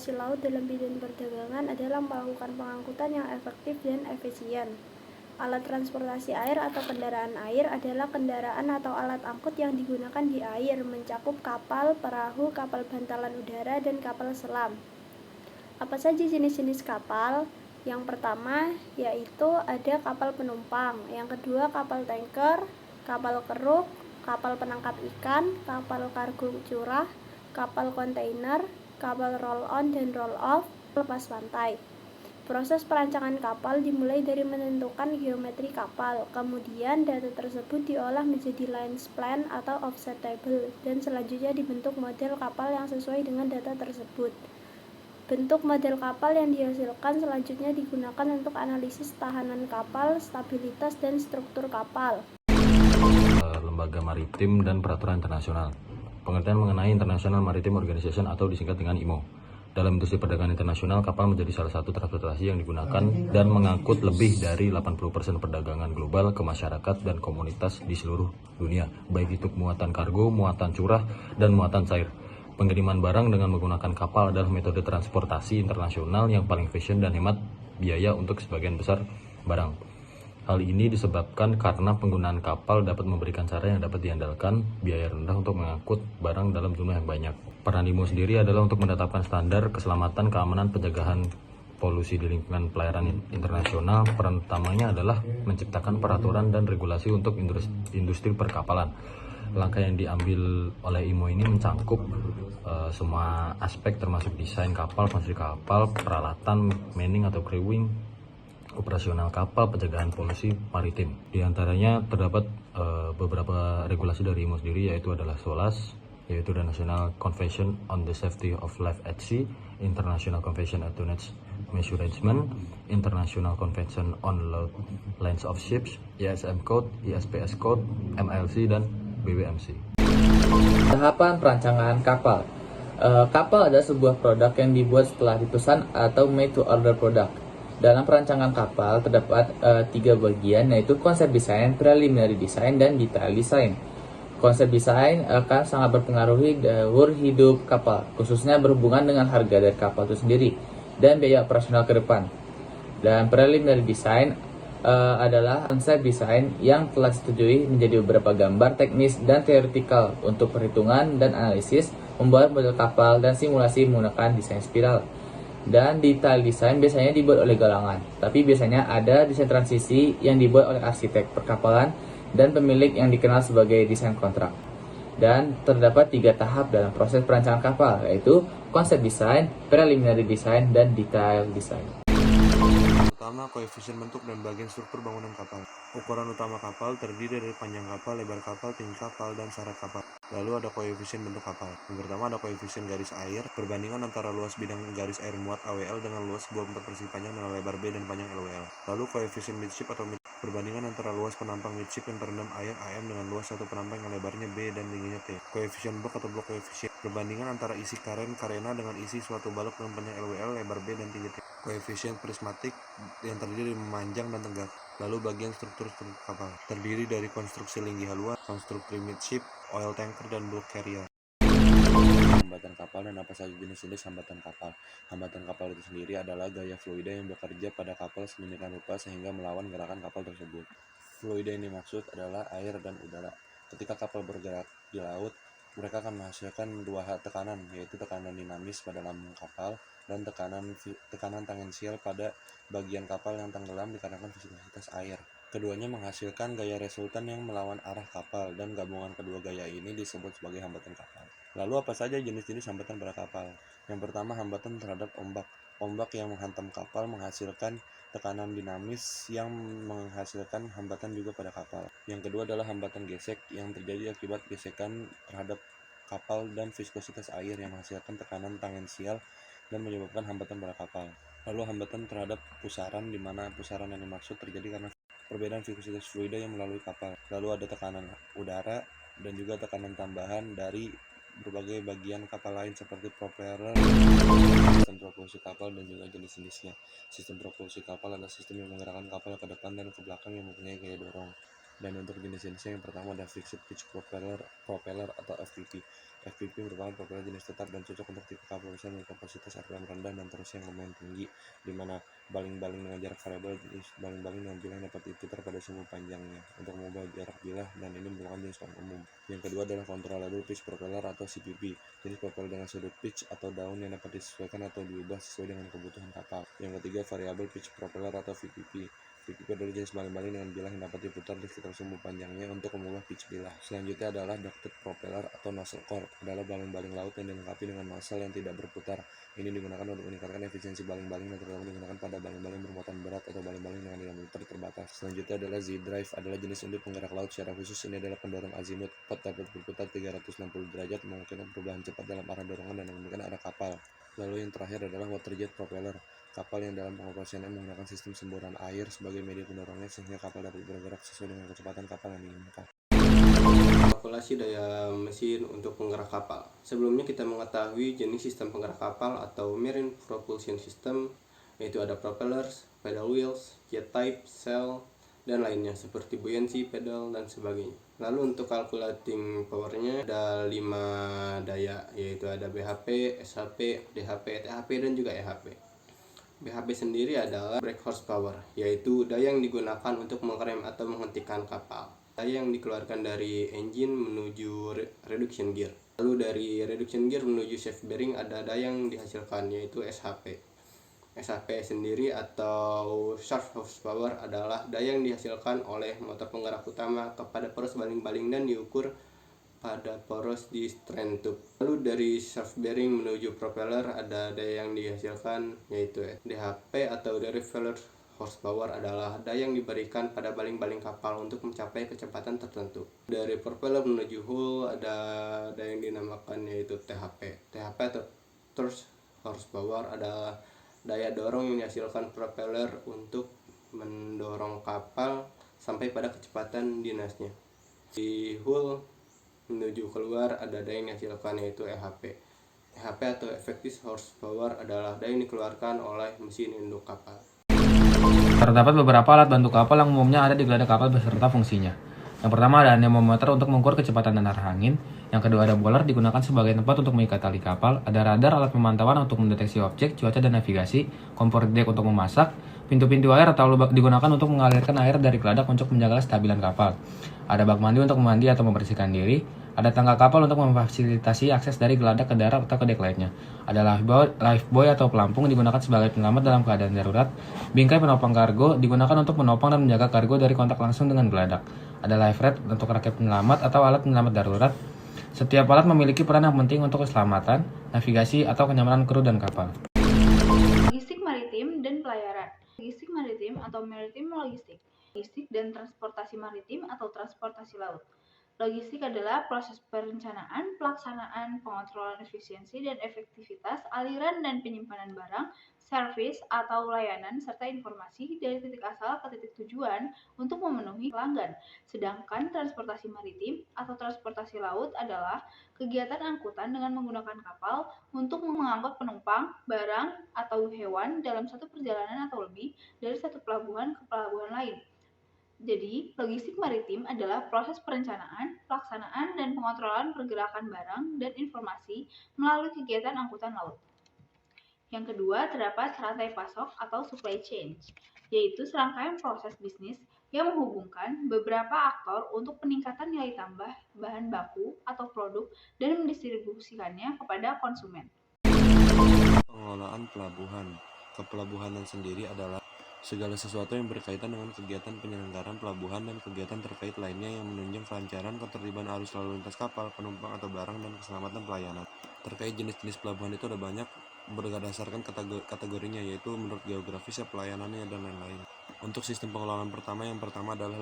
transportasi laut dalam bidang perdagangan adalah melakukan pengangkutan yang efektif dan efisien. Alat transportasi air atau kendaraan air adalah kendaraan atau alat angkut yang digunakan di air, mencakup kapal, perahu, kapal bantalan udara, dan kapal selam. Apa saja jenis-jenis kapal? Yang pertama yaitu ada kapal penumpang, yang kedua kapal tanker, kapal keruk, kapal penangkap ikan, kapal kargo curah, kapal kontainer, kapal roll-on dan roll-off, lepas pantai. Proses perancangan kapal dimulai dari menentukan geometri kapal, kemudian data tersebut diolah menjadi lines plan atau offset table, dan selanjutnya dibentuk model kapal yang sesuai dengan data tersebut. Bentuk model kapal yang dihasilkan selanjutnya digunakan untuk analisis tahanan kapal, stabilitas, dan struktur kapal. Lembaga Maritim dan Peraturan Internasional. Pengertian mengenai International Maritime Organization atau disingkat dengan IMO. Dalam industri perdagangan internasional, kapal menjadi salah satu transportasi yang digunakan dan mengangkut lebih dari 80% perdagangan global ke masyarakat dan komunitas di seluruh dunia, baik itu muatan kargo, muatan curah, dan muatan cair. Pengiriman barang dengan menggunakan kapal adalah metode transportasi internasional yang paling efisien dan hemat biaya untuk sebagian besar barang. Hal ini disebabkan karena penggunaan kapal dapat memberikan cara yang dapat diandalkan, biaya rendah untuk mengangkut barang dalam jumlah yang banyak. Peran IMO sendiri adalah untuk menetapkan standar keselamatan, keamanan, pencegahan polusi di lingkungan pelayaran internasional. Peran utamanya adalah menciptakan peraturan dan regulasi untuk industri perkapalan. Langkah yang diambil oleh IMO ini mencangkup semua aspek termasuk desain kapal, konstruksi kapal, peralatan, manning atau crewing, operasional kapal, pencegahan polusi maritim. Di antaranya terdapat beberapa regulasi dari IMO sendiri, yaitu adalah SOLAS, yaitu the National Convention on the Safety of Life at Sea, International Convention on Tonnage Measurement, International Convention on Load Lines of Ships, ISM Code, ISPS Code, MLC, dan BWMC. Tahapan perancangan kapal. Kapal adalah sebuah produk yang dibuat setelah dipesan atau made to order product. Dalam perancangan kapal terdapat 3 bagian, yaitu konsep desain, preliminary design, dan detail design. Konsep desain akan sangat berpengaruhi daur hidup kapal, khususnya berhubungan dengan harga dari kapal itu sendiri dan biaya operasional ke depan. Dan preliminary design adalah konsep desain yang telah disetujui menjadi beberapa gambar teknis dan teoretikal untuk perhitungan dan analisis, membuat model kapal dan simulasi menggunakan desain spiral. Dan detail desain biasanya dibuat oleh galangan, tapi biasanya ada desain transisi yang dibuat oleh arsitek perkapalan dan pemilik yang dikenal sebagai desain kontrak. Dan terdapat 3 tahap dalam proses perancangan kapal, yaitu konsep desain, preliminary design, dan detail design. Pertama, koefisien bentuk dan bagian struktur bangunan kapal. Ukuran utama kapal terdiri dari panjang kapal, lebar kapal, tinggi kapal, dan syarat kapal. Lalu ada koefisien bentuk kapal. Yang pertama ada koefisien garis air, perbandingan antara luas bidang garis air muat AWL dengan luas buah 4 persegi panjang dengan lebar B dan panjang LWL. Lalu koefisien midship atau perbandingan antara luas penampang midship yang terendam air AM dengan luas satu penampang yang lebarnya B dan tingginya T. Koefisien blok atau blok koefisien, perbandingan antara isi karena dengan isi suatu balok dengan panjang LWL, lebar B dan tinggi T. Koefisien prismatik yang terdiri dari memanjang dan tegak. Lalu bagian struktur kapal terdiri dari konstruksi linggi haluan, konstruksi midship, oil tanker, dan bulk carrier. Hambatan kapal dan apa saja jenis-jenis hambatan kapal. Hambatan kapal itu sendiri adalah gaya fluida yang bekerja pada kapal sedemikian rupa sehingga melawan gerakan kapal tersebut. Fluida yang dimaksud adalah air dan udara. Ketika kapal bergerak di laut, mereka akan menghasilkan 2 tekanan, yaitu tekanan dinamis pada lambung kapal dan tekanan tangensial pada bagian kapal yang tenggelam dikarenakan viskositas air. Keduanya menghasilkan gaya resultan yang melawan arah kapal, dan gabungan kedua gaya ini disebut sebagai hambatan kapal. Lalu apa saja jenis-jenis hambatan pada kapal? Yang pertama, hambatan terhadap ombak. Ombak yang menghantam kapal menghasilkan tekanan dinamis yang menghasilkan hambatan juga pada kapal. Yang kedua adalah hambatan gesek yang terjadi akibat gesekan terhadap kapal dan viskositas air yang menghasilkan tekanan tangensial dan menyebabkan hambatan pada kapal. Lalu hambatan terhadap pusaran, di mana pusaran yang dimaksud terjadi karena perbedaan viskositas fluida yang melalui kapal. Lalu ada tekanan udara dan juga tekanan tambahan dari berbagai bagian kapal lain seperti propeller, sistem propulsi kapal, dan juga jenis-jenisnya. Sistem propulsi kapal adalah sistem yang menggerakkan kapal ke depan dan ke belakang yang mempunyai gaya dorong. Dan untuk jenis-jenisnya, yang pertama ada fixed pitch propeller atau FPP. FPP merupakan propeller jenis tetap dan cocok untuk tipe kapal besar dengan kapasitas RPM rendah dan torsi yang lumayan tinggi, di mana baling-baling dengan jarak variabel jenis baling-baling dengan bilah dapat diputar pada sumbu panjangnya untuk mengubah jarak bilah, dan ini merupakan jenis paling umum. Yang kedua adalah controllable pitch propeller atau CPP, jenis propeller dengan sudut pitch atau daun yang dapat disesuaikan atau diubah sesuai dengan kebutuhan kapal. Yang ketiga variable pitch propeller atau VPP. VPP adalah jenis baling-baling dengan bilah yang dapat diputar di sekitar sumbu panjangnya untuk mengubah pitch bilah. Selanjutnya adalah ducted propeller atau nozzle core, adalah baling-baling laut yang dilengkapi dengan nozzle yang tidak berputar. Ini digunakan untuk meningkatkan efisiensi baling-baling dan terutama digunakan pada baling-baling bermuatan berat atau baling-baling dengan diameter terbatas. Selanjutnya adalah Z-drive, adalah jenis unit penggerak laut secara khusus. Ini adalah pendorong azimut, pot dapat berputar 360 derajat, memungkinkan perubahan cepat dalam arah dorongan dan memungkinkan arah kapal. Lalu yang terakhir adalah water jet propeller, kapal yang dalam pengoperasiannya menggunakan sistem semburan air sebagai media pendorongnya sehingga kapal dapat bergerak sesuai dengan kecepatan kapal yang diinginkan. Kalkulasi daya mesin untuk penggerak kapal. Sebelumnya kita mengetahui jenis sistem penggerak kapal atau marine propulsion system, yaitu ada propellers, pedal wheels, jet type, sail, dan lainnya seperti buoyancy, pedal, dan sebagainya. Lalu untuk calculating powernya ada 5 daya, yaitu ada BHP, SHP, DHP, THP, dan juga EHP. BHP sendiri adalah brake horsepower, yaitu daya yang digunakan untuk mengerem atau menghentikan kapal. Daya yang dikeluarkan dari engine menuju reduction gear. Lalu dari reduction gear menuju shaft bearing ada daya yang dihasilkan, yaitu SHP. SHP sendiri atau shaft horsepower adalah daya yang dihasilkan oleh motor penggerak utama kepada poros baling-baling dan diukur pada poros di stern tube. Lalu dari shaft bearing menuju propeller ada daya yang dihasilkan, yaitu DHP atau derivative horsepower adalah daya yang diberikan pada baling-baling kapal untuk mencapai kecepatan tertentu. Dari propeller menuju hull ada daya yang dinamakan yaitu THP. THP atau thrust horsepower adalah daya dorong yang dihasilkan propeller untuk mendorong kapal sampai pada kecepatan dinasnya. Di hull menuju keluar ada daya yang dihasilkan yaitu EHP. EHP atau effective horsepower adalah daya yang dikeluarkan oleh mesin induk kapal. Terdapat beberapa alat bantu kapal yang umumnya ada di geladak kapal beserta fungsinya. Yang pertama ada anemometer untuk mengukur kecepatan dan arah angin. Yang kedua ada boiler digunakan sebagai tempat untuk mengikat tali kapal. Ada radar, alat pemantauan untuk mendeteksi objek, cuaca dan navigasi. Kompor deck untuk memasak. Pintu-pintu air atau lubang digunakan untuk mengalirkan air dari geladak untuk menjaga kestabilan kapal. Ada bak mandi untuk mandi atau membersihkan diri. Ada tangga kapal untuk memfasilitasi akses dari geladak ke darat atau ke dek lainnya. Ada lifebuoy atau pelampung digunakan sebagai penyelamat dalam keadaan darurat. Bingkai penopang kargo digunakan untuk menopang dan menjaga kargo dari kontak langsung dengan geladak. Ada life raft untuk rakit penyelamat atau alat penyelamat darurat. Setiap alat memiliki peran yang penting untuk keselamatan, navigasi, atau kenyamanan kru dan kapal. Logistik maritim dan pelayaran. Logistik maritim atau maritime logistik. Logistik dan transportasi maritim atau transportasi laut. Logistik adalah proses perencanaan, pelaksanaan, pengontrolan efisiensi dan efektivitas aliran dan penyimpanan barang, servis atau layanan, serta informasi dari titik asal ke titik tujuan untuk memenuhi pelanggan. Sedangkan transportasi maritim atau transportasi laut adalah kegiatan angkutan dengan menggunakan kapal untuk mengangkut penumpang, barang, atau hewan dalam satu perjalanan atau lebih dari satu pelabuhan ke pelabuhan lain. Jadi, logistik maritim adalah proses perencanaan, pelaksanaan, dan pengontrolan pergerakan barang dan informasi melalui kegiatan angkutan laut. Yang kedua, terdapat rantai pasok atau supply chain, yaitu serangkaian proses bisnis yang menghubungkan beberapa aktor untuk peningkatan nilai tambah bahan baku atau produk dan mendistribusikannya kepada konsumen. Pengelolaan pelabuhan. Kepelabuhanan sendiri adalah segala sesuatu yang berkaitan dengan kegiatan penyelenggaraan pelabuhan dan kegiatan terkait lainnya yang menunjang kelancaran, ketertiban arus lalu lintas kapal, penumpang atau barang, dan keselamatan pelayanan. Terkait jenis-jenis pelabuhan itu ada banyak berdasarkan kategorinya, yaitu menurut geografisnya, pelayanannya, dan lain-lain. Untuk sistem pengelolaan yang pertama adalah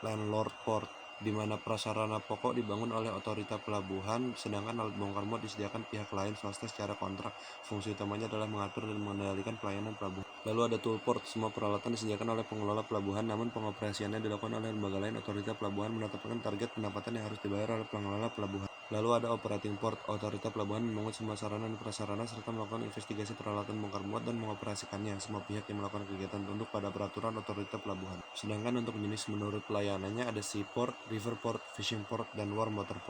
landlord port, di mana prasarana pokok dibangun oleh otorita pelabuhan, sedangkan alat bongkar muat disediakan pihak lain swasta secara kontrak. Fungsi utamanya adalah mengatur dan mengendalikan pelayanan pelabuhan. Lalu ada tool port, semua peralatan disediakan oleh pengelola pelabuhan, namun pengoperasiannya dilakukan oleh lembaga lain. Otorita pelabuhan menetapkan target pendapatan yang harus dibayar oleh pengelola pelabuhan. Lalu ada operating port, otorita pelabuhan membangun semua sarana dan prasarana serta melakukan investigasi peralatan bongkar muat dan mengoperasikannya. Semua pihak yang melakukan kegiatan tunduk pada peraturan otorita pelabuhan. Sedangkan untuk jenis menurut pelayanannya ada seaport, river port, fishing port, dan warm water port.